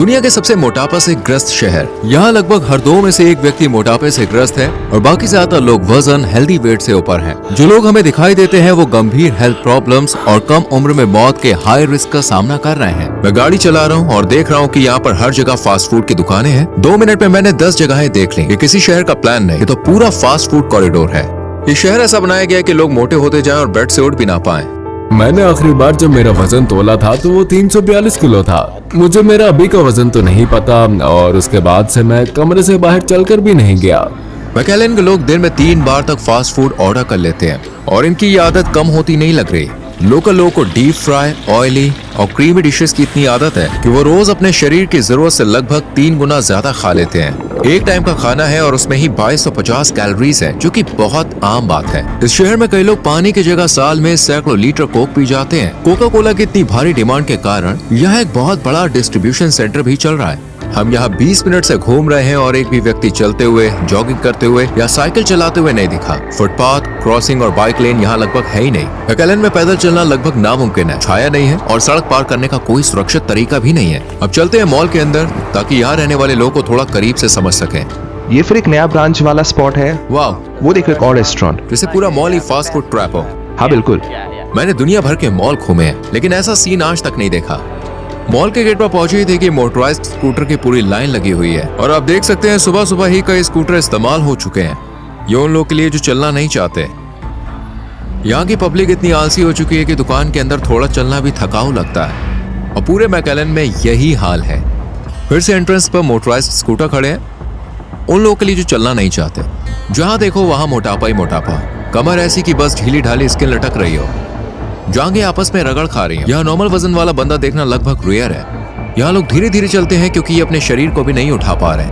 दुनिया के सबसे मोटापा से ग्रस्त शहर। यहाँ लगभग हर 2 में से 1 व्यक्ति मोटापे से ग्रस्त है और बाकी ज्यादातर लोग वजन हेल्दी वेट से ऊपर हैं। जो लोग हमें दिखाई देते हैं वो गंभीर हेल्थ प्रॉब्लम्स और कम उम्र में मौत के हाई रिस्क का सामना कर रहे हैं। मैं गाड़ी चला रहा हूँ और देख रहा हूँ कि यहाँ पर हर जगह फास्ट फूड की दुकानें हैं। 2 मिनट में मैंने 10 जगहें देख ली। ये किसी शहर का प्लान नहीं, ये तो पूरा फास्ट फूड कॉरिडोर है। ये शहर ऐसा बनाया गया है कि लोग मोटे होते जाएं और बेड से उठ भी ना पाएं। मैंने आखिरी बार जब मेरा वजन तोला था तो वो 342 किलो था। मुझे मेरा अभी का वजन तो नहीं पता और उसके बाद से मैं कमरे से बाहर चलकर भी नहीं गया। मैकेलन के लोग दिन में 3 बार तक फास्ट फूड ऑर्डर कर लेते हैं और इनकी ये आदत कम होती नहीं लग रही। लोकल लोगों को डीप फ्राई, ऑयली और क्रीमी डिशेस की इतनी आदत है कि वो रोज अपने शरीर की जरूरत से लगभग 3 गुना ज्यादा खा लेते हैं। एक टाइम का खाना है और उसमें ही 2250 कैलोरीज है, जो कि बहुत आम बात है। इस शहर में कई लोग पानी की जगह साल में सैकड़ों लीटर कोक पी जाते हैं। कोका कोला की इतनी भारी डिमांड के कारण यहाँ एक बहुत बड़ा डिस्ट्रीब्यूशन सेंटर भी चल रहा है। हम यहाँ 20 मिनट से घूम रहे हैं और एक भी व्यक्ति चलते हुए, जॉगिंग करते हुए या साइकिल चलाते हुए नहीं दिखा। फुटपाथ, क्रॉसिंग और बाइक लेन यहाँ लगभग है ही नहीं। मैकेलन में पैदल चलना लगभग नामुमकिन है। छाया नहीं है और सड़क पार करने का कोई सुरक्षित तरीका भी नहीं है। अब चलते हैं मॉल के अंदर ताकि यहाँ रहने वाले लोगों को थोड़ा करीब से समझ सकें। ये फिर एक नया ब्रांच वाला स्पॉट है। वाह, वो देखो एक और रेस्टोरेंट। जैसे पूरा मॉल ही फास्ट फूड ट्रैप हो। हाँ बिल्कुल। मैंने दुनिया भर के मॉल घूमे हैं लेकिन ऐसा सीन आज तक नहीं देखा। मॉल के गेट पर पहुंचे ही थे कि मोटराइज्ड स्कूटर की पूरी लाइन लगी हुई है और आप देख सकते हैं सुबह सुबह ही कई स्कूटर इस्तेमाल हो चुके हैं। ये उन लोगों के लिए जो चलना नहीं चाहते। यहाँ की पब्लिक इतनी आलसी हो चुकी है कि दुकान के अंदर थोड़ा चलना भी थकाऊ लगता है और पूरे मैकेलन में यही हाल है। फिर से एंट्रेंस पर मोटराइज्ड स्कूटर खड़े हैं उन लोगों के लिए जो चलना नहीं चाहते। जहाँ देखो वहाँ मोटापा ही मोटापा। कमर ऐसी कि बस ढीली ढाली स्किन लटक रही हो। जांघें आपस में रगड़ खा रही हैं। यहाँ नॉर्मल वजन वाला बंदा देखना लगभग रेयर है। यहाँ लोग धीरे धीरे चलते हैं क्योंकि ये अपने शरीर को भी नहीं उठा पा रहे।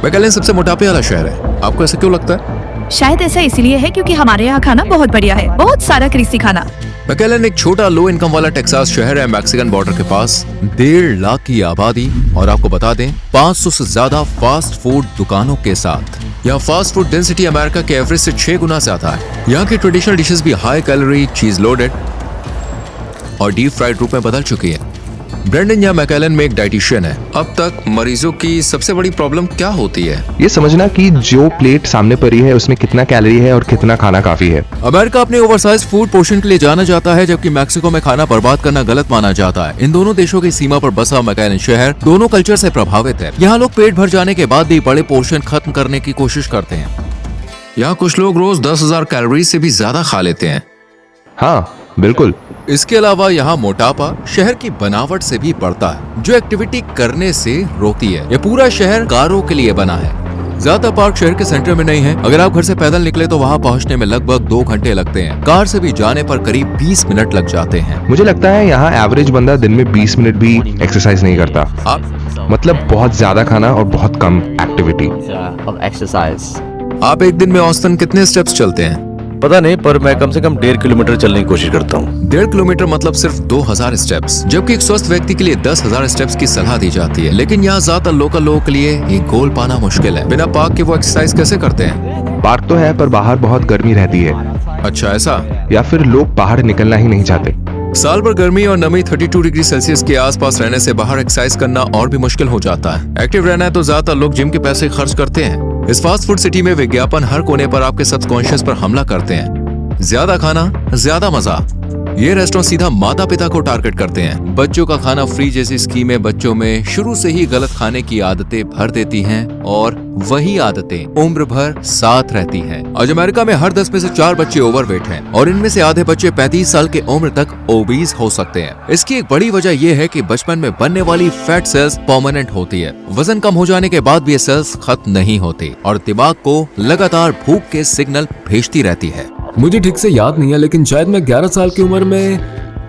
मैकेलन सबसे मोटापे वाला शहर है। आपको ऐसा क्यों लगता है? शायद ऐसा इसलिए है क्योंकि हमारे यहाँ खाना बहुत बढ़िया है, बहुत सारा क्रिस्पी खाना। मैकेलन एक छोटा लो इनकम वाला टेक्सास शहर है मैक्सिकन बॉर्डर के पास। 1.5 लाख की आबादी और आपको बता दें 500 से ज्यादा फास्ट फूड दुकानों के साथ। यहाँ फास्ट फूड डेंसिटी अमेरिका के एवरेज से 6 गुना ज्यादा है। यहाँ की ट्रेडिशनल डिशेस भी हाई कैलोरी, चीज लोडेड और डीप फ्राइड रूप में बदल चुकी है। ब्रेंडन यहाँ मैकेलन में एक डाइटिशियन है। अब तक मरीजों की सबसे बड़ी प्रॉब्लम क्या होती है? ये समझना कि जो प्लेट सामने पड़ी है उसमें कितना कैलोरी है और कितना खाना काफी है। अमेरिका अपने ओवरसाइज फूड पोर्शन के लिए जाना जाता है जबकि मैक्सिको में खाना बर्बाद करना गलत माना जाता है। इन दोनों देशों की सीमा पर बसा मैकेलन शहर दोनों कल्चर से प्रभावित है। यहाँ लोग पेट भर जाने के बाद भी बड़े पोर्शन खत्म करने की कोशिश करते हैं। यहाँ कुछ लोग रोज 10,000 कैलोरी से भी ज्यादा खा लेते हैं। हाँ बिल्कुल। इसके अलावा यहाँ मोटापा शहर की बनावट से भी बढ़ता है जो एक्टिविटी करने से रोकती है। ये पूरा शहर कारों के लिए बना है। ज्यादा पार्क शहर के सेंटर में नहीं है। अगर आप घर से पैदल निकले तो वहाँ पहुँचने में लगभग 2 घंटे लगते हैं। कार से भी जाने पर करीब 20 मिनट लग जाते हैं। मुझे लगता है यहाँ एवरेज बंदा दिन में 20 मिनट भी एक्सरसाइज नहीं करता। मतलब बहुत ज्यादा खाना और बहुत कम एक्टिविटी। आप एक दिन में औसतन कितने स्टेप्स चलते हैं? पता नहीं, पर मैं कम से कम 1.5 किलोमीटर चलने की कोशिश करता हूँ। 1.5 किलोमीटर मतलब सिर्फ 2000 स्टेप्स, जबकि एक स्वस्थ व्यक्ति के लिए 10,000 स्टेप्स की सलाह दी जाती है। लेकिन यहाँ ज्यादातर लोकल लोगों के लिए ये गोल पाना मुश्किल है। बिना पार्क के वो एक्सरसाइज कैसे करते हैं? पार्क तो है पर बाहर बहुत गर्मी रहती है। अच्छा ऐसा? या फिर लोग बाहर निकलना ही नहीं चाहते। साल भर गर्मी और नमी 32 डिग्री सेल्सियस के आसपास रहने से बाहर एक्सरसाइज करना और भी मुश्किल हो जाता है। एक्टिव रहना है तो ज्यादातर लोग जिम के पैसे खर्च करते हैं। इस फास्ट फूड सिटी में विज्ञापन हर कोने पर आपके सबकॉन्शियस पर हमला करते हैं। ज्यादा खाना, ज्यादा मजा। ये रेस्टोरेंट सीधा माता पिता को टारगेट करते हैं। बच्चों का खाना फ्री जैसी स्कीमें बच्चों में शुरू से ही गलत खाने की आदतें भर देती हैं और वही आदतें उम्र भर साथ रहती हैं। आज अमेरिका में हर 10 में से 4 बच्चे ओवरवेट हैं और इनमें से आधे बच्चे 35 साल के उम्र तक ओबीज हो सकते हैं। इसकी एक बड़ी वजह यह है कि बचपन में बनने वाली फैट सेल्स परमानेंट होती है। वजन कम हो जाने के बाद भी ये सेल्स खत्म नहीं होती और दिमाग को लगातार भूख के सिग्नल भेजती रहती है। मुझे ठीक से याद नहीं है लेकिन शायद मैं 11 साल की उम्र में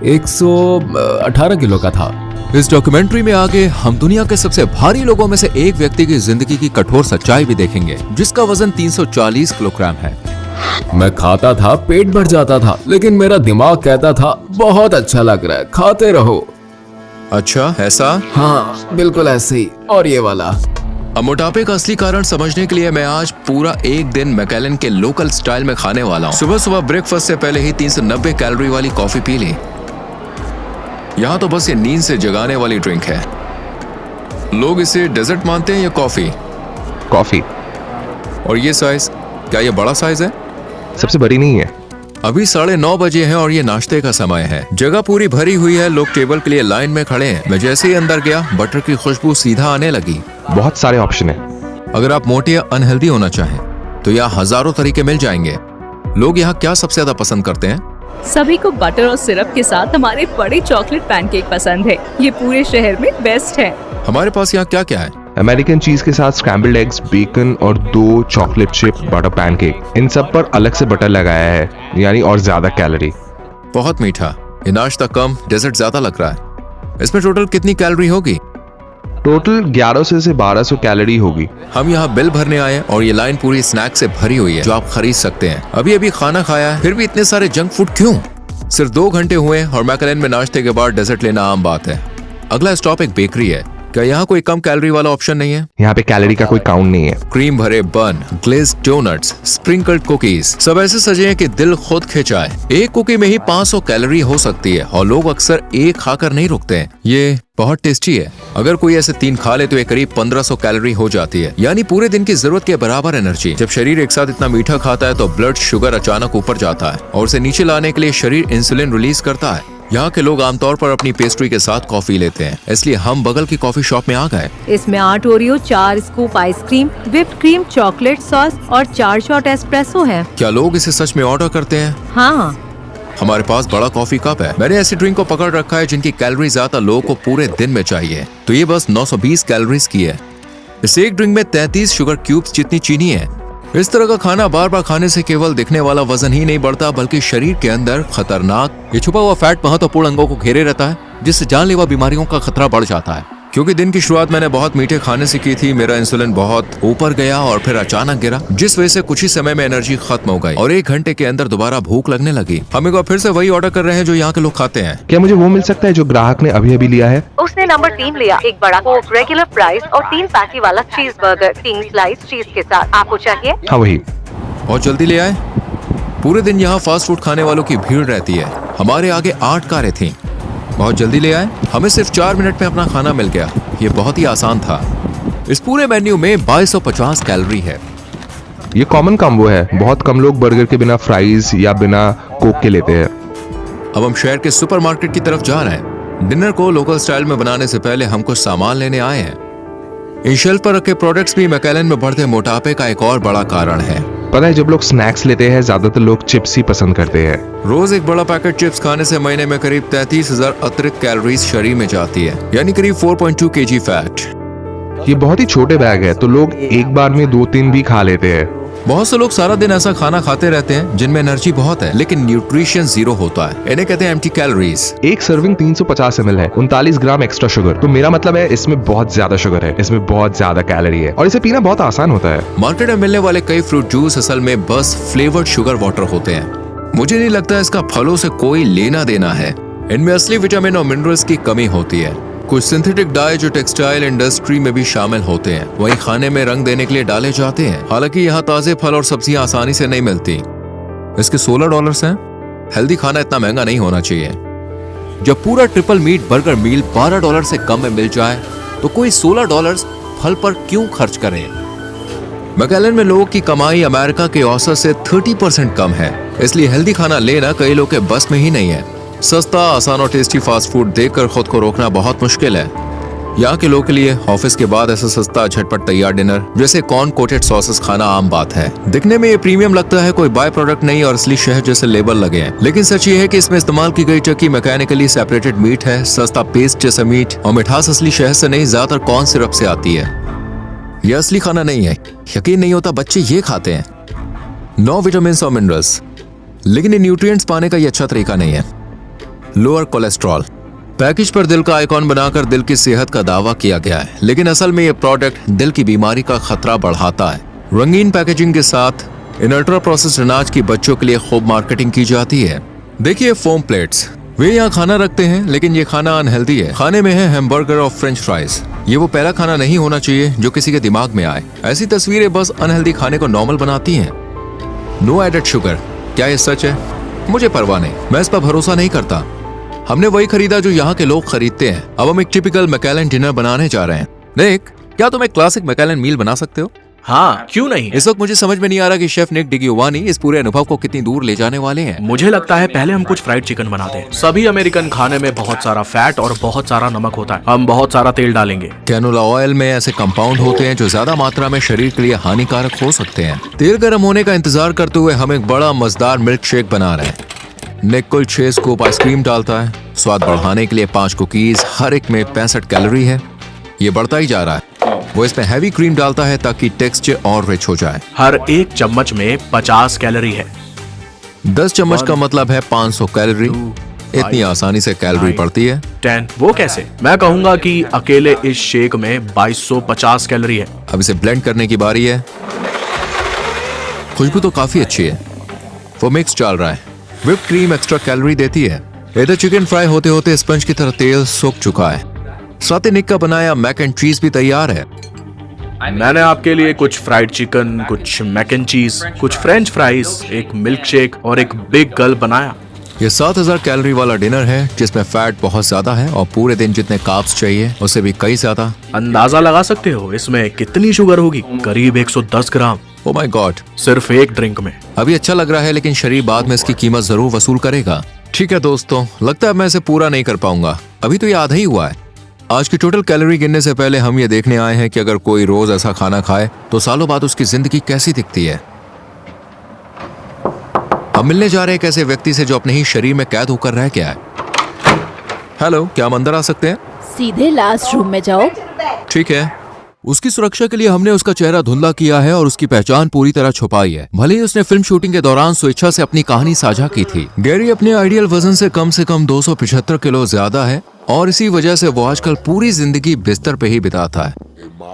118 किलो का था। इस डॉक्यूमेंट्री में आगे हम दुनिया के सबसे भारी लोगों में से एक व्यक्ति की जिंदगी की कठोर सच्चाई भी देखेंगे जिसका वजन 340 किलोग्राम है। मैं खाता था, पेट भर जाता था, लेकिन मेरा दिमाग कहता था बहुत अच्छा लग रहा है, खाते रहो। अच्छा ऐसा? हाँ बिल्कुल ऐसे ही। और ये वाला। अब मोटापे का असली कारण समझने के लिए मैं आज पूरा एक दिन मैकेलन के लोकल स्टाइल में खाने वाला हूँ। सुबह सुबह ब्रेकफास्ट से पहले ही 390 कैलोरी वाली कॉफी पी ली। यहाँ तो बस ये नींद से जगाने वाली ड्रिंक है। लोग इसे डेजर्ट मानते हैं या कॉफी? कॉफी। और ये साइज, क्या ये बड़ा साइज है? सबसे बड़ी नहीं है। अभी 9:30 बजे हैं और ये नाश्ते का समय है। जगह पूरी भरी हुई है, लोग टेबल के लिए लाइन में खड़े हैं। मैं जैसे ही अंदर गया, बटर की खुशबू सीधा आने लगी। बहुत सारे ऑप्शन है। अगर आप मोटे या अनहेल्दी होना चाहें तो यहाँ हजारों तरीके मिल जाएंगे। लोग यहाँ क्या सबसे ज्यादा पसंद करते हैं? सभी को बटर और सिरप के साथ हमारे बड़े चॉकलेट पैनकेक पसंद है। ये पूरे शहर में बेस्ट है। हमारे पास यहाँ क्या क्या है? अमेरिकन चीज के साथ स्क्रैम्बल्ड एग्स, बेकन और 2 चॉकलेट चिप बटर पैनकेक। इन सब पर अलग से बटर लगाया है, यानी और ज्यादा कैलोरी। बहुत मीठा। ये नाश्ता कम, डेजर्ट ज्यादा लग रहा है। इसमें टोटल कितनी कैलोरी होगी? टोटल 1100 से 1200 कैलोरी होगी। हम यहाँ बिल भरने आए हैं और ये लाइन पूरी स्नैक से भरी हुई है जो आप खरीद सकते हैं। अभी अभी खाना खाया है, फिर भी इतने सारे जंक फूड क्यों? सिर्फ 2 घंटे हुए और मैकलेन में नाश्ते के बाद डेजर्ट लेना आम बात है। अगला स्टॉप एक बेकरी है। क्या यहाँ कोई कम कैलोरी वाला ऑप्शन नहीं है? यहाँ पे कैलोरी का कोई काउंट नहीं है। क्रीम भरे बन, ग्लेज्ड डोनट्स, स्प्रिंकल्ड कुकीज, सब ऐसे सजे हैं कि दिल खुद खिंचाए। एक कुकी में ही 500 कैलोरी हो सकती है और लोग अक्सर एक खाकर नहीं रुकते हैं। ये बहुत टेस्टी है। अगर कोई ऐसे 3 खा ले तो ये करीब 1500 कैलोरी हो जाती है, यानी पूरे दिन की जरूरत के बराबर एनर्जी। जब शरीर एक साथ इतना मीठा खाता है तो ब्लड शुगर अचानक ऊपर जाता है और उसे नीचे लाने के लिए शरीर इंसुलिन रिलीज करता है। यहाँ के लोग आमतौर पर अपनी पेस्ट्री के साथ कॉफी लेते हैं, इसलिए हम बगल की कॉफी शॉप में आ गए। इसमें 8 Oreo, 4 scoop ice cream, whipped cream, chocolate sauce और 4 शॉट एस्प्रेसो है। क्या लोग इसे सच में ऑर्डर करते हैं? हाँ। हमारे पास बड़ा कॉफी कप है। मैंने ऐसी ड्रिंक को पकड़ रखा है जिनकी कैलोरी ज्यादा लोगों को पूरे दिन में चाहिए, तो ये बस 920 कैलोरीज की है। इस एक ड्रिंक में 33 शुगर क्यूब्स जितनी चीनी है। इस तरह का खाना बार बार खाने से केवल दिखने वाला वजन ही नहीं बढ़ता, बल्कि शरीर के अंदर खतरनाक ये छुपा हुआ फैट महत्वपूर्ण अंगों को घेरे रहता है, जिससे जानलेवा बीमारियों का खतरा बढ़ जाता है। क्योंकि दिन की शुरुआत मैंने बहुत मीठे खाने से की थी, मेरा इंसुलिन बहुत ऊपर गया और फिर अचानक गिरा, जिस वजह से कुछ ही समय में एनर्जी खत्म हो गई और 1 घंटे के अंदर दोबारा भूख लगने लगी। हम एक बार फिर से वही ऑर्डर कर रहे हैं जो यहाँ के लोग खाते हैं। क्या मुझे वो मिल सकता है जो ग्राहक ने अभी अभी लिया है? उसने नंबर 3 लिया, एक बड़ा कोक रेगुलर प्राइस और 3 पैटी वाला चीज बर्गर, 3 स्लाइस चीज के साथ। आपको चाहिए? हाँ वही। और जल्दी ले आए। पूरे दिन यहाँ फास्ट फूड खाने वालों की भीड़ रहती है। हमारे आगे 8 कारें थीं। बहुत जल्दी ले आए। हमें सिर्फ 4 मिनट में अपना खाना मिल गया। ये बहुत ही आसान था। इस पूरे मेन्यू में 2250 कैलोरी है। ये कॉमन कॉम्बो है। बहुत कम लोग बर्गर के बिना फ्राइज या बिना कोक के लेते हैं। अब हम शहर के सुपरमार्केट की तरफ जा रहे हैं। डिनर को लोकल स्टाइल में बनाने से पहले हम कुछ सामान लेने आए हैं। इन शेल्फ पर रखे प्रोडक्ट्स भी मैकलेन में बढ़ते मोटापे का एक और बड़ा कारण है। पता है, जब लोग स्नैक्स लेते हैं ज्यादातर लोग चिप्स ही पसंद करते हैं। रोज एक बड़ा पैकेट चिप्स खाने से महीने में करीब 33,000 अतिरिक्त कैलोरीज शरीर में जाती है, यानी करीब 4.2 kg फैट। ये बहुत ही छोटे बैग है, तो लोग एक बार में 2-3 भी खा लेते हैं। बहुत से लोग सारा दिन ऐसा खाना खाते रहते हैं जिनमें एनर्जी बहुत है लेकिन न्यूट्रिशन 0 होता है। इन्हें कहते हैं एम्प्टी कैलोरीज। एक सर्विंग 350 ml है, 39 ग्राम एक्स्ट्रा शुगर। तो मेरा मतलब है इसमें बहुत ज्यादा शुगर है, इसमें बहुत ज्यादा कैलोरी है और इसे पीना बहुत आसान होता है। मार्केट में मिलने वाले कई फ्रूट जूस असल में बस फ्लेवर्ड शुगर वाटर होते हैं। मुझे नहीं लगता इसका फलों से कोई लेना देना है। इनमें असली विटामिन और मिनरल्स की कमी होती है। कुछ सिंथेटिक डाई जो टेक्सटाइल इंडस्ट्री में भी शामिल होते हैं, वही खाने में रंग देने के लिए डाले जाते हैं। हालांकि यहाँ ताजे फल और सब्जियां आसानी से नहीं मिलती। इसके $16 हैं। हेल्दी खाना इतना महंगा नहीं होना चाहिए। जब पूरा ट्रिपल मीट बर्गर मील $12 से कम में मिल जाए तो कोई $16 फल पर क्यों खर्च करें? मैकलेन में लोगों की कमाई अमेरिका के औसत से 30% कम है, इसलिए हेल्दी खाना लेना कई लोग के बस में ही नहीं है। सस्ता, आसान और टेस्टी फास्ट फूड देखकर खुद को रोकना बहुत मुश्किल है। यहाँ के लोगों के लिए ऑफिस के बाद ऐसा सस्ता झटपट तैयार डिनर जैसे कॉर्न कोटेड सॉसेस खाना आम बात है। दिखने में ये प्रीमियम लगता है, कोई बाय प्रोडक्ट नहीं और असली शहद जैसे लेबल लगे हैं, लेकिन सच ये है कि इसमें इस्तेमाल की गई टर्की मैकेनिकली सेपरेटेड मीट है, सस्ता पेस्ट जैसा मीट, और मिठास असली शहद से नहीं, ज्यादातर कॉर्न सिरप से आती है। यह असली खाना नहीं है। यकीन नहीं होता बच्चे ये खाते हैं। 9 विटामिन और मिनरल्स, लेकिन ये न्यूट्रिएंट्स पाने का ये अच्छा तरीका नहीं है। लोअर कोलेस्ट्रॉल, पैकेज पर दिल का आइकॉन बनाकर दिल की सेहत का दावा किया गया है, लेकिन असल में ये प्रोडक्ट दिल की बीमारी का खतरा बढ़ाता है। रंगीन पैकेजिंग के साथ इन अल्ट्रा प्रोसेस्ड अनाज की बच्चों के लिए खूब मार्केटिंग की जाती है। देखिए फोम प्लेट्स, वे यहाँ खाना रखते हैं लेकिन ये खाना अनहेल्दी है। खाने में है हैमबर्गर और फ्रेंच फ्राइज। ये वो पहला खाना नहीं होना चाहिए जो किसी के दिमाग में आए। ऐसी तस्वीरें बस अनहेल्दी खाने को नॉर्मल बनाती हैं। नो एडेड शुगर, क्या ये सच है? मुझे परवाह नहीं, मैं इस पर भरोसा नहीं करता। हमने वही खरीदा जो यहाँ के लोग खरीदते हैं। अब हम एक टिपिकल मैकलेन डिनर बनाने जा रहे हैं। निक, क्या तुम एक क्लासिक मैकेलन मील बना सकते हो? हाँ, क्यों नहीं। इस वक्त मुझे समझ में नहीं आ रहा कि शेफ निक डिगियोवानी इस पूरे अनुभव को कितनी दूर ले जाने वाले हैं। मुझे लगता है पहले हम कुछ फ्राइड चिकन बनाते हैं। सभी अमेरिकन खाने में बहुत सारा फैट और बहुत सारा नमक होता है। हम बहुत सारा तेल डालेंगे। कैनोला ऑयल में ऐसे कंपाउंड होते हैं जो ज्यादा मात्रा में शरीर के लिए हानिकारक हो सकते हैं। तेल गर्म होने का इंतजार करते हुए हम एक बड़ा मजेदार मिल्क शेक बना रहे हैं। निक कुल 6 स्कूप आइसक्रीम डालता है। स्वाद बढ़ाने के लिए 5 कुकीज, हर एक में 65 कैलोरी है। ये बढ़ता ही जा रहा है। वो इसमें हैवी क्रीम डालता है ताकि टेक्सचर और रिच हो जाए। हर एक चम्मच में 50 कैलोरी है। 10 चम्मच का मतलब है 500 कैलोरी। इतनी आसानी से कैलोरी बढ़ती है। 10 वो कैसे? मैं कहूंगा कि अकेले इस शेक में 2250 कैलोरी है। अब इसे ब्लेंड करने की बारी है। खुशबू तो काफी अच्छी है। वो मिक्स चल रहा है। व्हिप क्रीम एक्स्ट्रा कैलोरी देती है। इधर चिकन फ्राई होते होते स्पंज की तरह तेल सूख चुका है। साथ ही निक का बनाया मैक एंड चीज भी तैयार है। मैंने आपके लिए कुछ फ्राइड चिकन, कुछ मैक एंड चीज, कुछ फ्रेंच फ्राइज, एक मिल्क शेक और एक बिग गल बनाया। ये 7000 कैलोरी वाला डिनर है जिसमें फैट बहुत ज्यादा है और पूरे दिन जितने कार्ब्स चाहिए उससे भी कई ज्यादा। अंदाजा लगा सकते हो इसमें कितनी शुगर होगी? करीब 110 ग्राम। ओ माय गॉड, सिर्फ एक ड्रिंक में। अभी अच्छा लग रहा है लेकिन शरीर बाद में इसकी कीमत जरूर वसूल करेगा। ठीक है दोस्तों, लगता है मैं इसे पूरा नहीं कर पाऊंगा। अभी तो ये आधा ही हुआ है। आज की टोटल कैलोरी गिनने से पहले हम ये देखने आए हैं कि अगर कोई रोज ऐसा खाना खाए तो सालों बाद उसकी जिंदगी कैसी दिखती है। हम मिलने जा रहे हैं एक ऐसे व्यक्ति से जो अपने ही शरीर में कैद होकर रह गया है। हेलो, क्या हम अंदर आ सकते हैं? सीधे लास्ट रूम में जाओ। ठीक है। उसकी सुरक्षा के लिए हमने उसका चेहरा धुंधला किया है और उसकी पहचान पूरी तरह छुपाई है। भले ही उसने फिल्म शूटिंग के दौरान स्वेच्छा से अपनी कहानी साझा की थी। गैरी अपने आइडियल वजन से कम 275 किलो ज्यादा है और इसी वजह से वो आजकल पूरी जिंदगी बिस्तर पे ही बिताता है।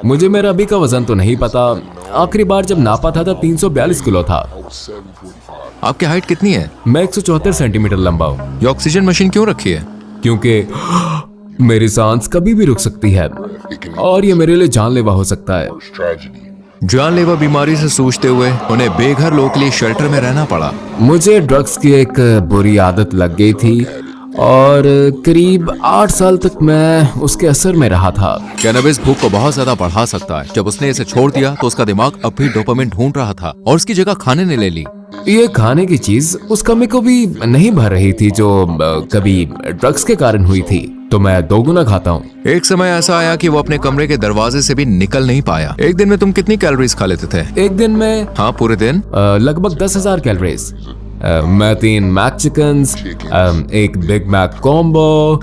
मुझे मेरा अभी का वजन तो नहीं पता। आखिरी बार जब नापा था तब 342 किलो था। आपकी हाइट कितनी है? मैं 174 सेंटीमीटर लंबा हूँ। ये ऑक्सीजन मशीन क्यों रखी है? क्योंकि मेरी सांस कभी भी रुक सकती है और ये मेरे लिए जानलेवा हो सकता है। जानलेवा बीमारी से जूझते हुए उन्हें बेघर लोगों के लिए शेल्टर में रहना पड़ा। मुझे ड्रग्स की एक बुरी आदत लग गई थी और करीब 8 साल तक मैं उसके असर में रहा था। कैनबिस भूख को बहुत ज्यादा बढ़ा सकता है। जब उसने इसे छोड़ दिया तो उसका दिमाग अब भी डोपामिन ढूंढ रहा था और उसकी जगह खाने ने ले ली। ये खाने की चीज उस कमी को भी नहीं भर रही थी जो कभी ड्रग्स के कारण हुई थी, तो मैं 2 गुना खाता हूँ। एक समय ऐसा आया कि वो अपने कमरे के दरवाजे से भी निकल नहीं पाया। एक दिन में तुम कितनी कैलोरीज खा लेते थे? एक दिन में हाँ, पूरे दिन लगभग 10,000 कैलोरीज। मैं 3 मैक चिकन्स, एक बिग मैक कॉम्बो,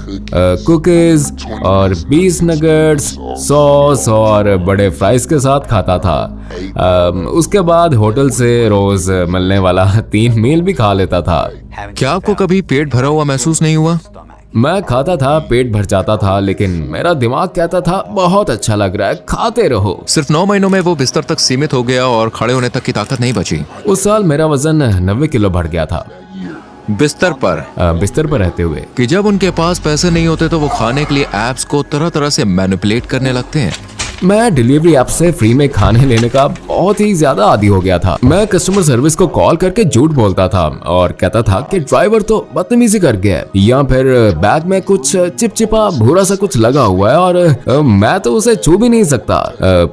कुकीज और 20 नगेट्स, सॉस और बड़े फ्राइज के साथ खाता था। उसके बाद होटल से रोज मिलने वाला 3 मील भी खा लेता था। क्या आपको कभी पेट भरा हुआ महसूस नहीं हुआ? मैं खाता था, पेट भर जाता था, लेकिन मेरा दिमाग कहता था बहुत अच्छा लग रहा है, खाते रहो। सिर्फ 9 महीनों में वो बिस्तर तक सीमित हो गया और खड़े होने तक की ताकत नहीं बची। उस साल मेरा वजन 90 किलो बढ़ गया था। बिस्तर पर रहते हुए। कि जब उनके पास पैसे नहीं होते तो वो खाने के लिए एप्स को तरह तरह से मैनिपुलेट करने लगते हैं। मैं डिलीवरी ऐप से फ्री में खाने लेने का बहुत ही ज्यादा आदी हो गया था। मैं कस्टमर सर्विस को कॉल करके झूठ बोलता था और कहता था कि ड्राइवर तो बदतमीजी कर गया है, या फिर बैग में कुछ चिपचिपा भूरा सा कुछ लगा हुआ है और मैं तो उसे छू भी नहीं सकता।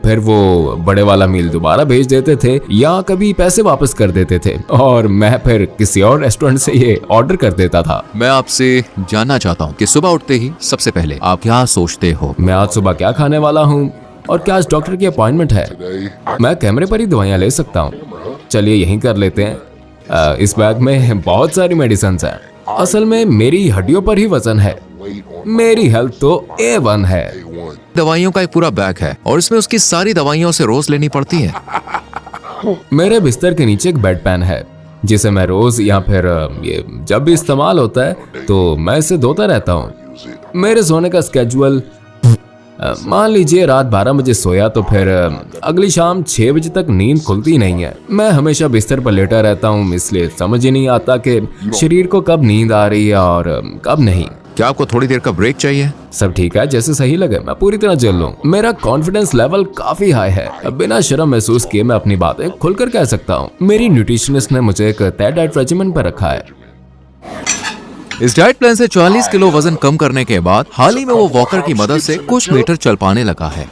फिर वो बड़े वाला मील दोबारा भेज देते थे या कभी पैसे वापस कर देते थे और मैं फिर किसी और रेस्टोरेंट से ये ऑर्डर कर देता था। मैं आपसे जानना चाहता हूँ कि सुबह उठते ही सबसे पहले आप क्या सोचते हो? मैं आज सुबह क्या खाने वाला हूँ और क्या आज डॉक्टर की अपॉइंटमेंट है। मैं कैमरे पर ही दवाइयाँ ले सकता हूँ। चलिए यहीं कर लेते हैं। इस बैग में बहुत सारी मेडिसिन हैं। असल में मेरी हड्डियों पर ही वजन है। मेरी हेल्थ तो A1 है। दवाइयों का एक पूरा बैग है और इसमें उसकी सारी दवाइयाँ उसे रोज लेनी पड़ती हैं। मेरे बिस्तर के नीचे एक बेड पैन है जिसे मैं रोज या फिर ये जब भी इस्तेमाल होता है तो मैं इसे धोता रहता हूँ। मेरे सोने का स्केड्यूल, मान लीजिए रात 12 बजे सोया तो फिर अगली शाम 6 बजे तक नींद खुलती नहीं है। मैं हमेशा बिस्तर पर लेटा रहता हूँ, इसलिए समझ ही नहीं आता कि शरीर को कब नींद आ रही है और कब नहीं। क्या आपको थोड़ी देर का ब्रेक चाहिए? सब ठीक है, जैसे सही लगे मैं पूरी तरह झेल लूं। मेरा कॉन्फिडेंस लेवल काफी हाई है। बिना शर्म महसूस किए मैं अपनी बातें खुलकर कह सकता हूँ। मेरी न्यूट्रिशनिस्ट ने मुझे एक तय डाइट रेजिमेंट पर रखा है। इस डाइट प्लान से 40 किलो वजन कम करने के बाद हाल ही में वो वॉकर की मदद से कुछ मीटर चल पाने लगा है।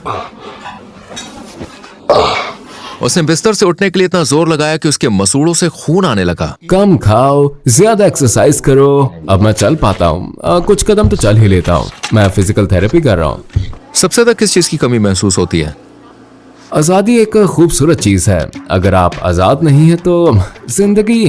उसने बिस्तर से उठने के लिए इतना जोर लगाया कि उसके मसूड़ों से खून आने लगा। कम खाओ, ज्यादा एक्सरसाइज करो। अब मैं चल पाता हूँ, कुछ कदम तो चल ही लेता हूँ। मैं फिजिकल थेरेपी कर रहा हूँ। सबसे ज्यादा किस चीज की कमी महसूस होती है? आजादी एक खूबसूरत चीज है। अगर आप आजाद नहीं है तो जिंदगी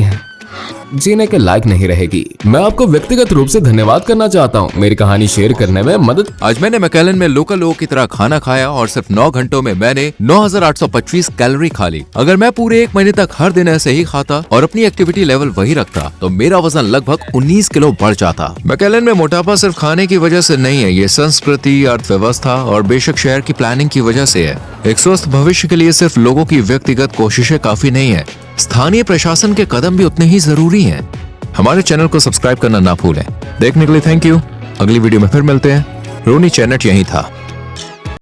जीने के लायक नहीं रहेगी। मैं आपको व्यक्तिगत रूप से धन्यवाद करना चाहता हूँ मेरी कहानी शेयर करने में मदद। आज मैंने मैकेलन में लोकल लोगों की तरह खाना खाया और सिर्फ 9 घंटों में मैंने 9825 कैलोरी खा ली। अगर मैं पूरे 1 महीने तक हर दिन ऐसे ही खाता और अपनी एक्टिविटी लेवल वही रखता तो मेरा वजन लगभग 19 किलो बढ़ जाता। मैकेलन में मोटापा सिर्फ खाने की वजह से नहीं है, ये संस्कृति, अर्थव्यवस्था और बेशक शहर की प्लानिंग की वजह से है। एक स्वस्थ भविष्य के लिए सिर्फ लोगों की व्यक्तिगत कोशिशें काफी नहीं है, स्थानीय प्रशासन के कदम भी उतने ही जरूरी हैं। हमारे चैनल को सब्सक्राइब करना ना भूलें। देखने के लिए थैंक यू। अगली वीडियो में फिर मिलते हैं। रोनी चैनट यहीं था।